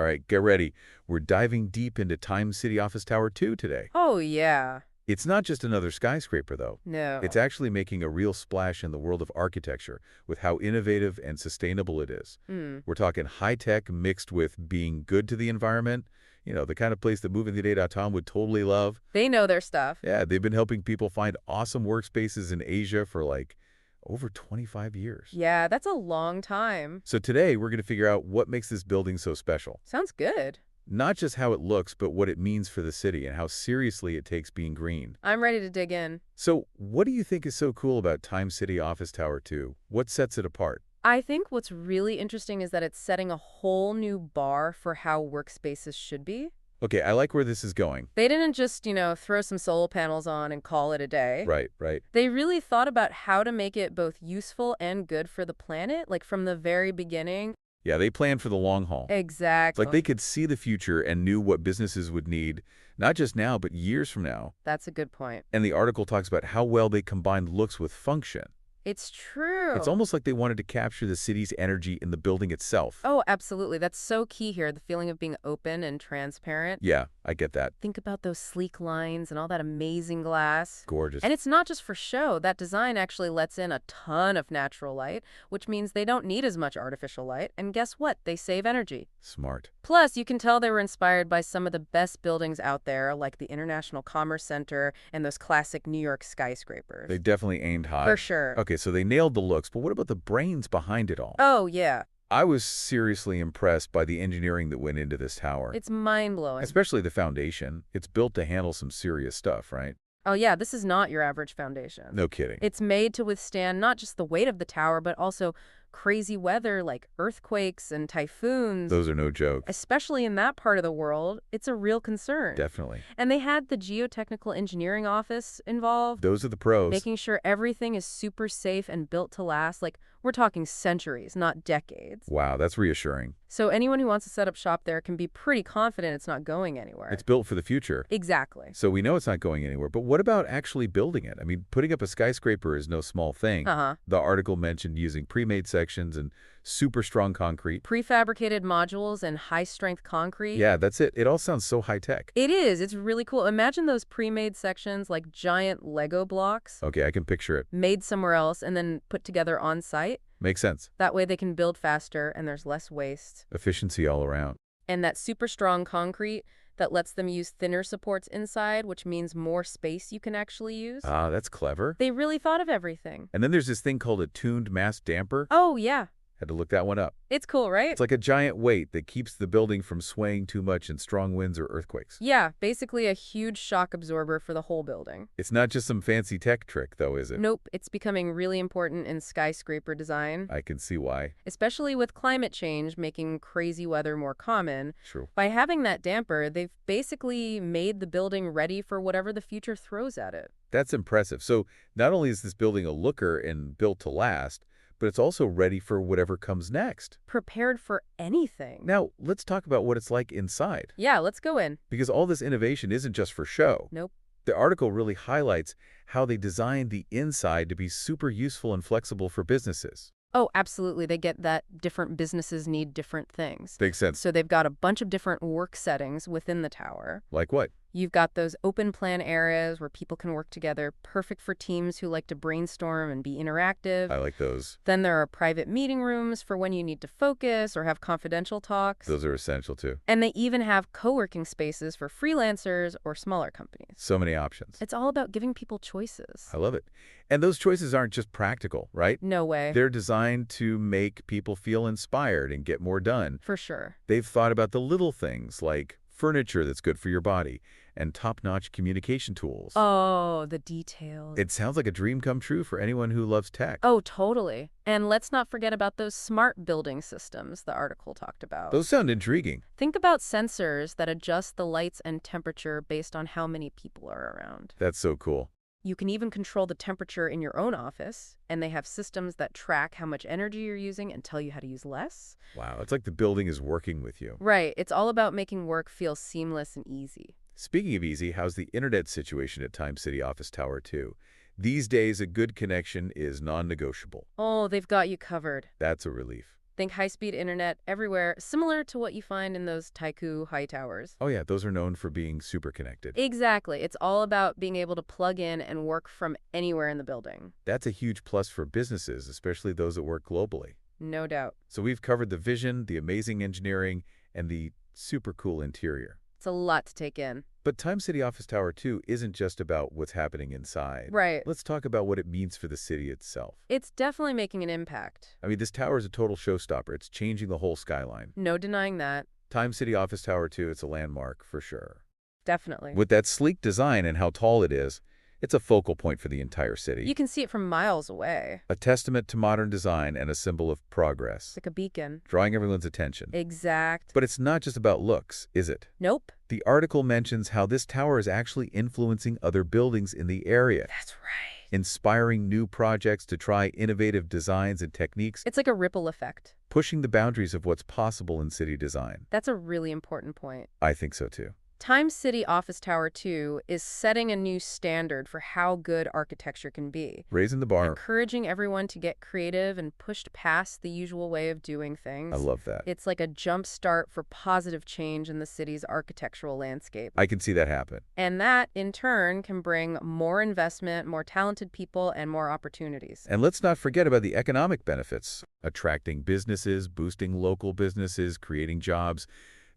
right, get ready. We're diving deep into Time City Office Tower 2 today. Oh, yeah. It's not just another skyscraper, though. It's No. actually making a real splash in the world of architecture with how innovative and sustainable it is. Hmm. We're talking high-tech mixed with being good to the environment. You know, the kind of place that movingtheday.com would totally love. They know their stuff. Yeah, they've been helping people find awesome workspaces in Asia for like over 25 years. Yeah, that's a long time. So today, we're going to figure out what makes this building so special. Sounds good. Not just how it looks, but what it means for the city and how seriously it takes being green. I'm ready to dig in. So what do you think is so cool about Time City Office Tower 2? What sets it apart? I think what's really interesting is that it's setting a whole new bar for how workspaces should be. Okay, I like where this is going. They didn't just, throw some solar panels on and call it a day. Right, right. They really thought about how to make it both useful and good for the planet, like from the very beginning. Yeah, they planned for the long haul. Exactly. Like they could see the future and knew what businesses would need, not just now, but years from now. That's a good point. And the article talks about how well they combined looks with function. It's true. It's almost like they wanted to capture the city's energy in the building itself. Oh, absolutely. That's so key here, the feeling of being open and transparent. Yeah, I get that. Think about those sleek lines and all that amazing glass. Gorgeous. And it's not just for show. That design actually lets in a ton of natural light, which means they don't need as much artificial light. And guess what? They save energy. Smart. Plus, you can tell they were inspired by some of the best buildings out there, like the International Commerce Center and those classic New York skyscrapers. They definitely aimed high. For sure. Okay, so they nailed the looks, but what about the brains behind it all? Oh, yeah. I was seriously impressed by the engineering that went into this tower. It's mind-blowing. Especially the foundation. It's built to handle some serious stuff, right? Oh, yeah, this is not your average foundation. No kidding. It's made to withstand not just the weight of the tower, but also crazy weather like earthquakes and typhoons. Those are no joke. Especially in that part of the world, it's a real concern. Definitely. And they had the geotechnical engineering office involved. Those are the pros. Making sure everything is super safe and built to last. Like, we're talking centuries, not decades. Wow, that's reassuring. So anyone who wants to set up shop there can be pretty confident it's not going anywhere. It's built for the future. Exactly. So we know it's not going anywhere, but what about actually building it? I mean, putting up a skyscraper is no small thing. The article mentioned using pre-made sections and super strong concrete. Prefabricated modules and high-strength concrete. Yeah, that's it. It all sounds so high-tech. It is. It's really cool. Imagine those pre-made sections like giant Lego blocks. Okay, I can picture it. Made somewhere else and then put together on site. Makes sense. That way they can build faster and there's less waste. Efficiency all around. And that super strong concrete that lets them use thinner supports inside, which means more space you can actually use. Ah, that's clever. They really thought of everything. And then there's this thing called a tuned mass damper. Oh, yeah. Had to look that one up. It's cool, right? It's like a giant weight that keeps the building from swaying too much in strong winds or earthquakes. Yeah, basically a huge shock absorber for the whole building. It's not just some fancy tech trick, though, is it? Nope, it's becoming really important in skyscraper design. I can see why. Especially with climate change making crazy weather more common. True. By having that damper, they've basically made the building ready for whatever the future throws at it. That's impressive. So not only is this building a looker and built to last, but it's also ready for whatever comes next. Prepared for anything. Now, let's talk about what it's like inside. Yeah, let's go in. Because all this innovation isn't just for show. Nope. The article really highlights how they designed the inside to be super useful and flexible for businesses. Oh, absolutely. They get that different businesses need different things. Makes sense. So they've got a bunch of different work settings within the tower. Like what? You've got those open plan areas where people can work together, perfect for teams who like to brainstorm and be interactive. I like those. Then there are private meeting rooms for when you need to focus or have confidential talks. Those are essential too. And they even have co-working spaces for freelancers or smaller companies. So many options. It's all about giving people choices. I love it. And those choices aren't just practical, right? No way. They're designed to make people feel inspired and get more done. For sure. They've thought about the little things like furniture that's good for your body and top-notch communication tools. Oh, the details. It sounds like a dream come true for anyone who loves tech. Oh, totally. And let's not forget about those smart building systems the article talked about. Those sound intriguing. Think about sensors that adjust the lights and temperature based on how many people are around. That's so cool. You can even control the temperature in your own office, and they have systems that track how much energy you're using and tell you how to use less. Wow, it's like the building is working with you. Right. It's all about making work feel seamless and easy. Speaking of easy, how's the internet situation at Time City Office Tower 2? These days, a good connection is non-negotiable. Oh, they've got you covered. That's a relief. Think high-speed internet everywhere, similar to what you find in those Taiku high towers. Oh yeah, those are known for being super connected. Exactly. It's all about being able to plug in and work from anywhere in the building. That's a huge plus for businesses, especially those that work globally. No doubt. So we've covered the vision, the amazing engineering, and the super cool interior. It's a lot to take in. But Time City Office Tower 2 isn't just about what's happening inside. Right. Let's talk about what it means for the city itself. It's definitely making an impact. I mean, this tower is a total showstopper. It's changing the whole skyline. No denying that. Time City Office Tower 2, it's a landmark for sure. Definitely. With that sleek design and how tall it is, it's a focal point for the entire city. You can see it from miles away. A testament to modern design and a symbol of progress. It's like a beacon. Drawing everyone's attention. Exact. But it's not just about looks, is it? Nope. The article mentions how this tower is actually influencing other buildings in the area. That's right. Inspiring new projects to try innovative designs and techniques. It's like a ripple effect. Pushing the boundaries of what's possible in city design. That's a really important point. I think so too. Time City Office Tower 2 is setting a new standard for how good architecture can be. Raising the bar. Encouraging everyone to get creative and pushed past the usual way of doing things. I love that. It's like a jump start for positive change in the city's architectural landscape. I can see that happen. And that, in turn, can bring more investment, more talented people, and more opportunities. And let's not forget about the economic benefits. Attracting businesses, boosting local businesses, creating jobs.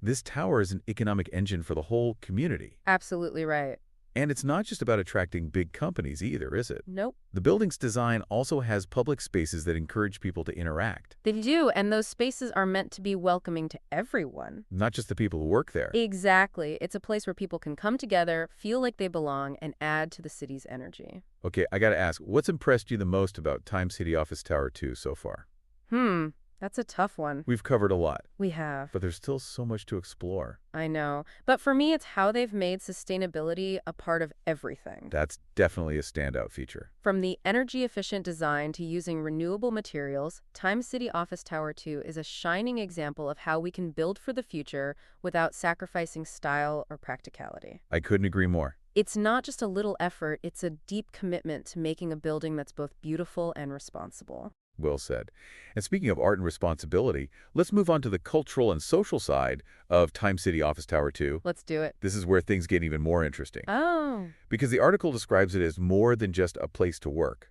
This tower is an economic engine for the whole community. Absolutely right. And it's not just about attracting big companies either, is it? Nope. The building's design also has public spaces that encourage people to interact. They do, and those spaces are meant to be welcoming to everyone. Not just the people who work there. Exactly. It's a place where people can come together, feel like they belong, and add to the city's energy. Okay, I gotta ask, what's impressed you the most about Time City Office Tower 2 so far? That's a tough one. We've covered a lot. We have. But there's still so much to explore. I know. But for me, it's how they've made sustainability a part of everything. That's definitely a standout feature. From the energy-efficient design to using renewable materials, Time City Office Tower 2 is a shining example of how we can build for the future without sacrificing style or practicality. I couldn't agree more. It's not just a little effort, it's a deep commitment to making a building that's both beautiful and responsible. Well said. And speaking of art and responsibility, let's move on to the cultural and social side of Time City Office Tower 2. Let's do it. This is where things get even more interesting. Oh. Because the article describes it as more than just a place to work.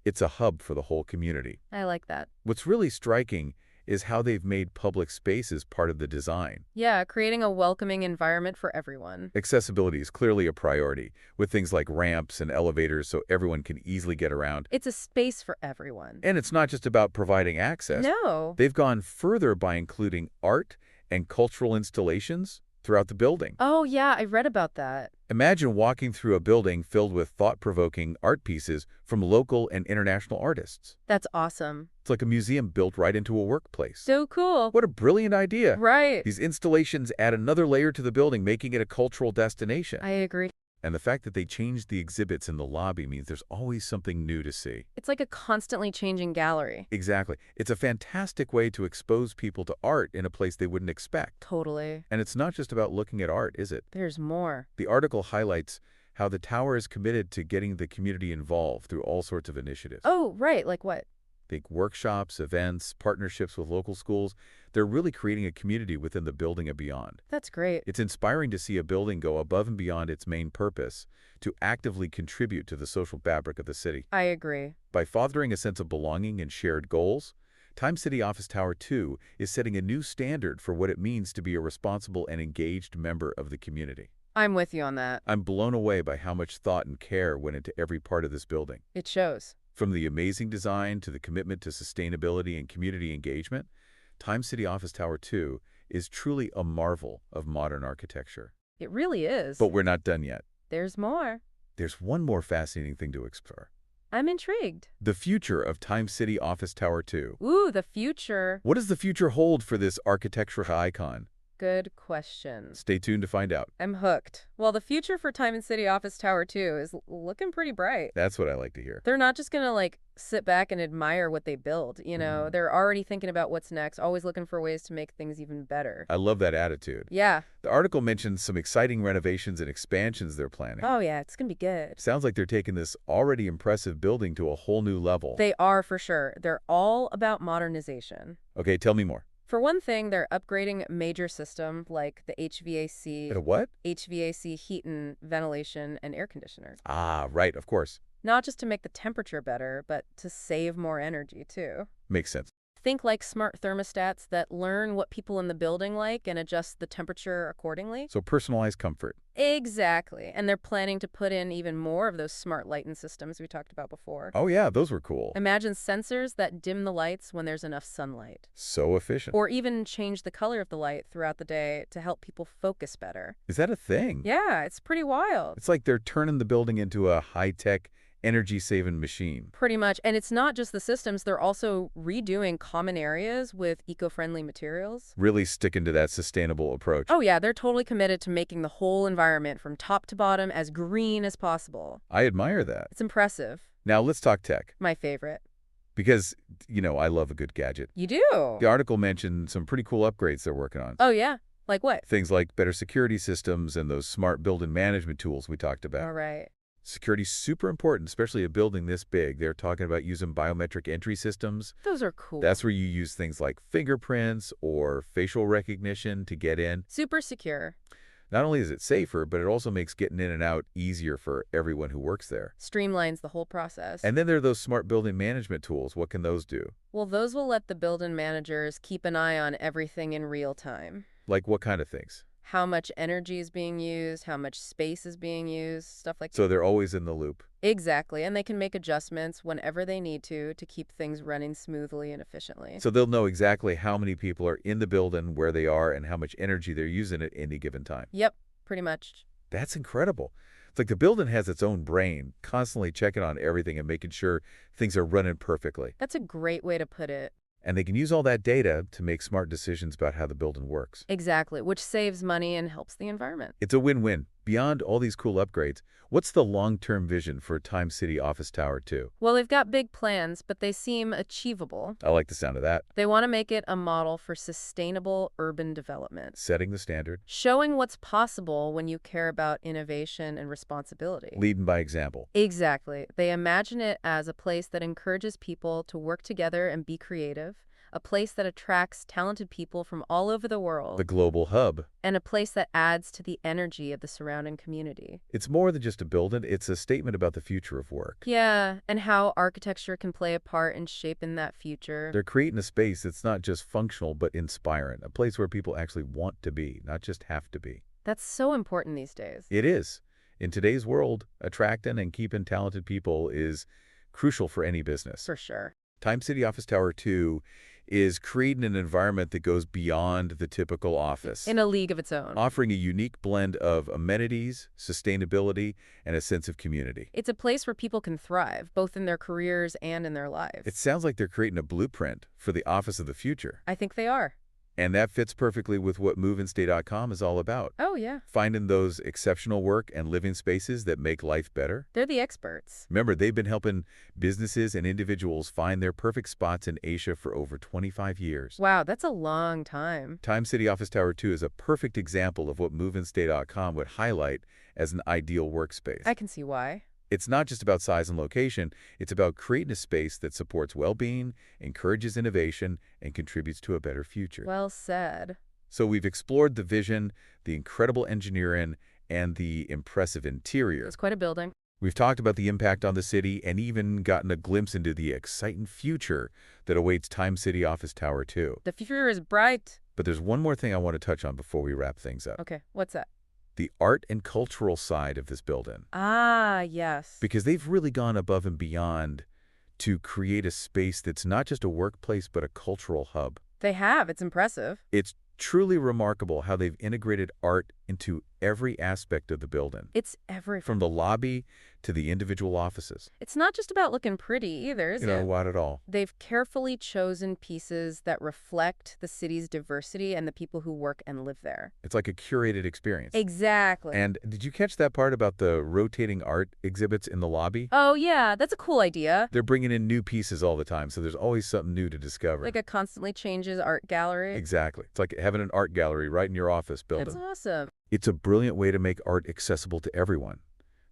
It's a hub for the whole community. I like that. What's really striking is how they've made public spaces part of the design. Yeah, creating a welcoming environment for everyone. Accessibility is clearly a priority, with things like ramps and elevators so everyone can easily get around. It's a space for everyone. And it's not just about providing access. No. They've gone further by including art and cultural installations throughout the building. Oh, yeah, I read about that. Imagine walking through a building filled with thought-provoking art pieces from local and international artists. That's awesome. It's like a museum built right into a workplace. So cool. What a brilliant idea. Right. These installations add another layer to the building, making it a cultural destination. I agree. And the fact that they changed the exhibits in the lobby means there's always something new to see. It's like a constantly changing gallery. Exactly. It's a fantastic way to expose people to art in a place they wouldn't expect. Totally. And it's not just about looking at art, is it? There's more. The article highlights how the tower is committed to getting the community involved through all sorts of initiatives. Oh, right. Like what? Think workshops, events, partnerships with local schools. They're really creating a community within the building and beyond. That's great. It's inspiring to see a building go above and beyond its main purpose to actively contribute to the social fabric of the city. I agree. By fostering a sense of belonging and shared goals, Time City Office Tower 2 is setting a new standard for what it means to be a responsible and engaged member of the community. I'm with you on that. I'm blown away by how much thought and care went into every part of this building. It shows. From the amazing design to the commitment to sustainability and community engagement, Time City Office Tower 2 is truly a marvel of modern architecture. It really is. But we're not done yet. There's more. There's one more fascinating thing to explore. I'm intrigued. The future of Time City Office Tower 2. Ooh, the future. What does the future hold for this architectural icon? Good question. Stay tuned to find out. I'm hooked. Well, the future for Time and City Office Tower 2 is looking pretty bright. That's what I like to hear. They're not just going to, sit back and admire what they build, They're already thinking about what's next, always looking for ways to make things even better. I love that attitude. Yeah. The article mentions some exciting renovations and expansions they're planning. Oh, yeah, it's going to be good. Sounds like they're taking this already impressive building to a whole new level. They are, for sure. They're all about modernization. Okay, tell me more. For one thing, they're upgrading major systems like the HVAC. A what? HVAC, heat and ventilation, and air conditioner. Ah, right, of course. Not just to make the temperature better, but to save more energy, too. Makes sense. Think like smart thermostats that learn what people in the building like and adjust the temperature accordingly. So personalized comfort. Exactly. And they're planning to put in even more of those smart lighting systems we talked about before. Oh yeah, those were cool. Imagine sensors that dim the lights when there's enough sunlight. So efficient. Or even change the color of the light throughout the day to help people focus better. Is that a thing? Yeah, it's pretty wild. It's like they're turning the building into a high-tech, energy-saving machine. Pretty much. And it's not just the systems. They're also redoing common areas with eco-friendly materials. Really sticking to that sustainable approach. Oh, yeah. They're totally committed to making the whole environment from top to bottom as green as possible. I admire that. It's impressive. Now let's talk tech. My favorite. Because, I love a good gadget. You do? The article mentioned some pretty cool upgrades they're working on. Oh, yeah? Like what? Things like better security systems and those smart building management tools we talked about. All right. Security's super important, especially a building this big. They're talking about using biometric entry systems. Those are cool. That's where you use things like fingerprints or facial recognition to get in. Super secure. Not only is it safer, but it also makes getting in and out easier for everyone who works there. Streamlines the whole process. And then there are those smart building management tools. What can those do? Well, those will let the building managers keep an eye on everything in real time. Like what kind of things? How much energy is being used, how much space is being used, stuff like that. So they're always in the loop. Exactly, and they can make adjustments whenever they need to keep things running smoothly and efficiently. So they'll know exactly how many people are in the building, where they are, and how much energy they're using at any given time. Yep, pretty much. That's incredible. It's like the building has its own brain, constantly checking on everything and making sure things are running perfectly. That's a great way to put it. And they can use all that data to make smart decisions about how the building works. Exactly, which saves money and helps the environment. It's a win-win. Beyond all these cool upgrades, what's the long-term vision for Time City Office Tower 2? Well, they've got big plans, but they seem achievable. I like the sound of that. They want to make it a model for sustainable urban development. Setting the standard. Showing what's possible when you care about innovation and responsibility. Leading by example. Exactly. They imagine it as a place that encourages people to work together and be creative. A place that attracts talented people from all over the world. The global hub. And a place that adds to the energy of the surrounding community. It's more than just a building. It's a statement about the future of work. Yeah, and how architecture can play a part in shaping that future. They're creating a space that's not just functional, but inspiring. A place where people actually want to be, not just have to be. That's so important these days. It is. In today's world, attracting and keeping talented people is crucial for any business. For sure. Time City Office Tower 2 is creating an environment that goes beyond the typical office. In a league of its own. Offering a unique blend of amenities, sustainability, and a sense of community. It's a place where people can thrive, both in their careers and in their lives. It sounds like they're creating a blueprint for the office of the future. I think they are. And that fits perfectly with what moveandstay.com is all about. Oh, yeah. Finding those exceptional work and living spaces that make life better. They're the experts. Remember, they've been helping businesses and individuals find their perfect spots in Asia for over 25 years. Wow, that's a long time. Time City Office Tower 2 is a perfect example of what moveandstay.com would highlight as an ideal workspace. I can see why. It's not just about size and location. It's about creating a space that supports well-being, encourages innovation, and contributes to a better future. Well said. So we've explored the vision, the incredible engineering, and the impressive interior. It's quite a building. We've talked about the impact on the city and even gotten a glimpse into the exciting future that awaits Time City Office Tower 2. The future is bright. But there's one more thing I want to touch on before we wrap things up. Okay, what's that? The art and cultural side of this building. Ah, yes. Because they've really gone above and beyond to create a space that's not just a workplace, but a cultural hub. They have. It's impressive. It's truly remarkable how they've integrated art into every aspect of the building, It's every. from the lobby to the individual offices. It's not just about looking pretty either, is it? What at all? They've carefully chosen pieces that reflect the city's diversity and the people who work and live there. It's like a curated experience. Exactly. And did you catch that part about the rotating art exhibits in the lobby? Oh, yeah, that's a cool idea. They're bringing in new pieces all the time, so there's always something new to discover. Like a constantly changes art gallery. Exactly. It's like having an art gallery right in your office building. That's awesome. It's a brilliant way to make art accessible to everyone,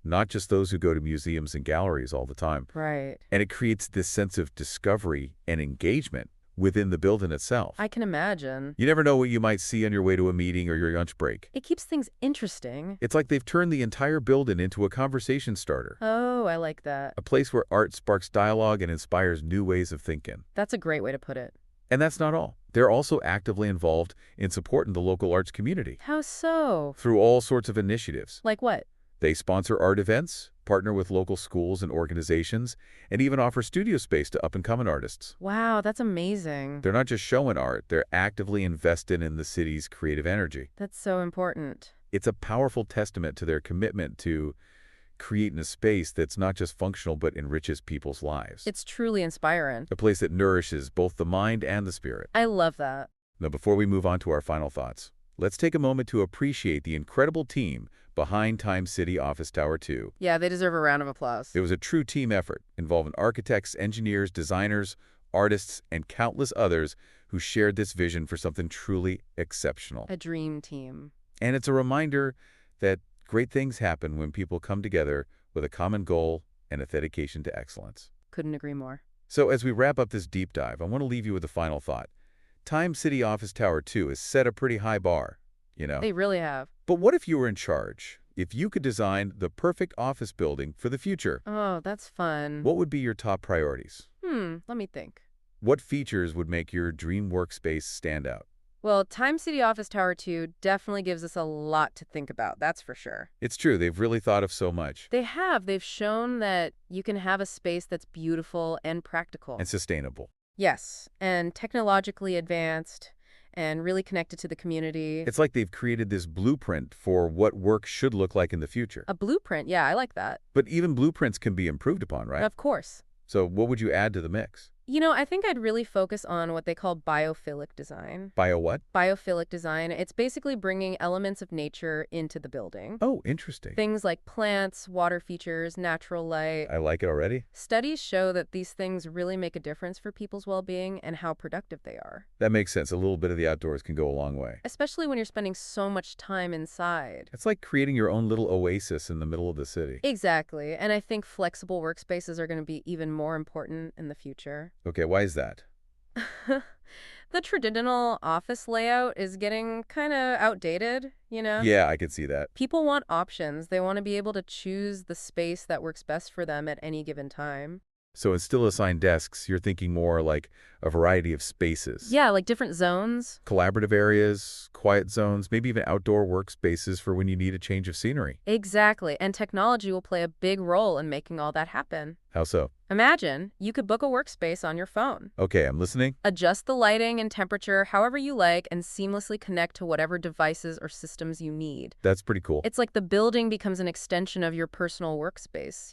not just those who go to museums and galleries all the time. Right. And it creates this sense of discovery and engagement within the building itself. I can imagine. You never know what you might see on your way to a meeting or your lunch break. It keeps things interesting. It's like they've turned the entire building into a conversation starter, Oh, I like that. a place where art sparks dialogue and inspires new ways of thinking. That's a great way to put it. And that's not all. They're also actively involved in supporting the local arts community How so? through all sorts of initiatives. Like what? They sponsor art events, partner with local schools and organizations, and even offer studio space to up-and-coming artists. Wow, that's amazing. They're not just showing art, they're actively invested in the city's creative energy. That's so important. It's a powerful testament to their commitment to creating a space that's not just functional but enriches people's lives. It's truly inspiring. A place that nourishes both the mind and the spirit. I love that. Now, before we move on to our final thoughts, let's take a moment to appreciate the incredible team behind Times City Office Tower 2. Yeah, they deserve a round of applause. It was a true team effort involving architects, engineers, designers, artists, and countless others who shared this vision for something truly exceptional. A dream team. And it's a reminder that great things happen when people come together with a common goal and a dedication to excellence. Couldn't agree more. So as we wrap up this deep dive, I want to leave you with a final thought. Times City Office Tower 2 has set a pretty high bar, They really have. But what if you were in charge? If you could design the perfect office building for the future, Oh, that's fun. what would be your top priorities? Let me think. What features would make your dream workspace stand out? Well, Time City Office Tower 2 definitely gives us a lot to think about, that's for sure. It's true, they've really thought of so much. They have. They've shown that you can have a space that's beautiful and practical. And sustainable. Yes, and technologically advanced and really connected to the community. It's like they've created this blueprint for what work should look like in the future. A blueprint, yeah, I like that. But even blueprints can be improved upon, right? Of course. So what would you add to the mix? I think I'd really focus on what they call biophilic design. Bio what? Biophilic design, it's basically bringing elements of nature into the building. Oh, interesting. Things like plants, water features, natural light. I like it already. Studies show that these things really make a difference for people's well-being and how productive they are. That makes sense. A little bit of the outdoors can go a long way. Especially when you're spending so much time inside. It's like creating your own little oasis in the middle of the city. Exactly. And I think flexible workspaces are going to be even more important in the future. Okay, why is that? The traditional office layout is getting kind of outdated, Yeah, I could see that. People want options. They want to be able to choose the space that works best for them at any given time. So it's still assigned desks. You're thinking more like a variety of spaces. Yeah, like different zones. Collaborative areas, quiet zones, maybe even outdoor workspaces for when you need a change of scenery. Exactly. And technology will play a big role in making all that happen. How so? Imagine you could book a workspace on your phone. Okay, I'm listening. Adjust the lighting and temperature however you like and seamlessly connect to whatever devices or systems you need. That's pretty cool. It's like the building becomes an extension of your personal workspace,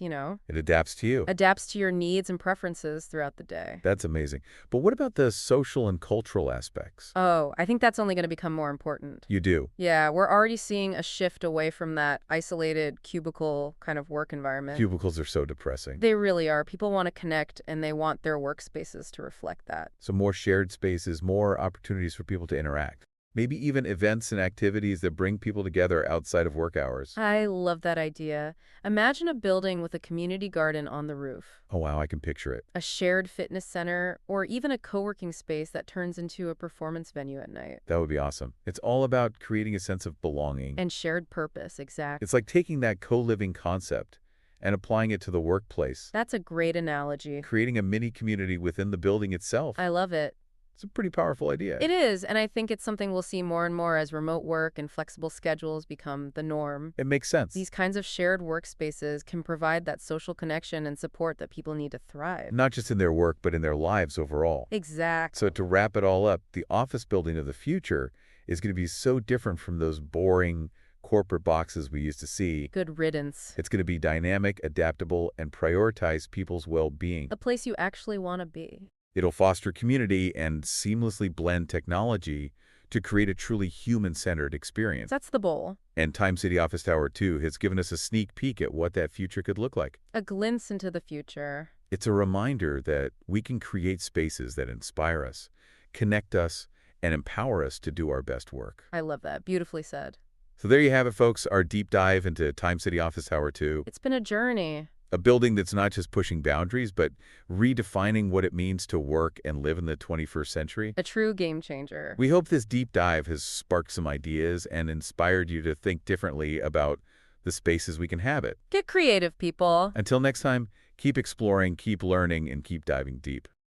It adapts to you. Adapts to your needs and preferences throughout the day. That's amazing. But what about the social and cultural aspects? Oh, I think that's only going to become more important. You do. Yeah, we're already seeing a shift away from that isolated cubicle kind of work environment. Cubicles are so depressing. They really are. People want to connect and they want their workspaces to reflect that. So more shared spaces, more opportunities for people to interact. Maybe even events and activities that bring people together outside of work hours. I love that idea. Imagine a building with a community garden on the roof. Oh, wow, I can picture it. A shared fitness center, or even a co-working space that turns into a performance venue at night. That would be awesome. It's all about creating a sense of belonging. And shared purpose, exactly. It's like taking that co-living concept and applying it to the workplace. That's a great analogy. Creating a mini community within the building itself. I love it. It's a pretty powerful idea. It is, and I think it's something we'll see more and more as remote work and flexible schedules become the norm. It makes sense. These kinds of shared workspaces can provide that social connection and support that people need to thrive. Not just in their work, but in their lives overall. Exactly. So to wrap it all up, the office building of the future is going to be so different from those boring corporate boxes we used to see. Good riddance. It's going to be dynamic, adaptable, and prioritize people's well-being. A place you actually want to be. It'll foster community and seamlessly blend technology to create a truly human-centered experience. That's the goal. And Time City Office Tower 2 has given us a sneak peek at what that future could look like. A glimpse into the future. It's a reminder that we can create spaces that inspire us, connect us, and empower us to do our best work. I love that. Beautifully said. So there you have it, folks, our deep dive into Time City Office Tower 2. It's been a journey. A building that's not just pushing boundaries, but redefining what it means to work and live in the 21st century. A true game changer. We hope this deep dive has sparked some ideas and inspired you to think differently about the spaces we can inhabit. Get creative, people. Until next time, keep exploring, keep learning, and keep diving deep.